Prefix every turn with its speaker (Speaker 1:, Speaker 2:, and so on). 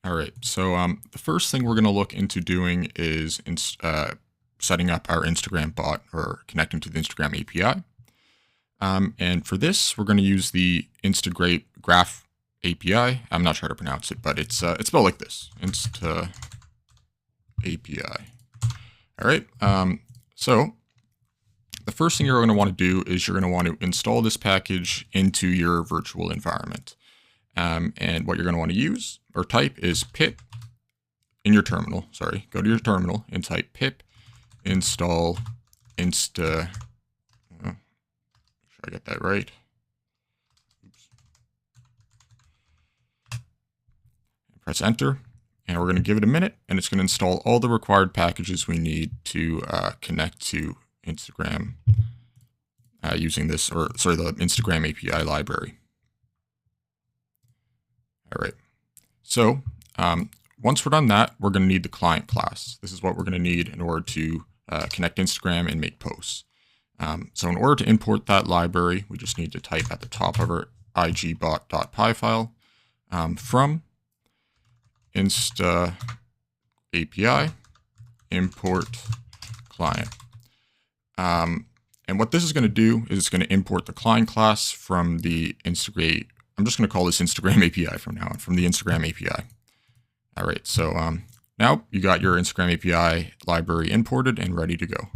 Speaker 1: All right, so the first thing we're going to look into doing is setting up our Instagram bot or connecting to the Instagram API. And for this, we're going to use the Instagrapi Graph API. I'm not sure how to pronounce it, but it's spelled like this: Insta API. All right. So the first thing you're going to want to do is you're going to want to install this package into your virtual environment. And what you're going to want to use or type is pip in your terminal. Sorry, go to your terminal and type pip install insta. Make sure I get that right. Oops. Press enter, and we're going to give it a minute, and it's going to install all the required packages we need to connect to Instagram using this, the Instagram API library. All right, so once we're done that, we're going to need the client class. This is what we're going to need in order to connect Instagram and make posts. So in order to import that library, we just need to type at the top of our igbot.py file from Insta API import client. And what this is going to do is it's going to import the client class from the Instagram. I'm just going to call this Instagram API from now on, from the Instagram API. All right, so now you got your Instagram API library imported and ready to go.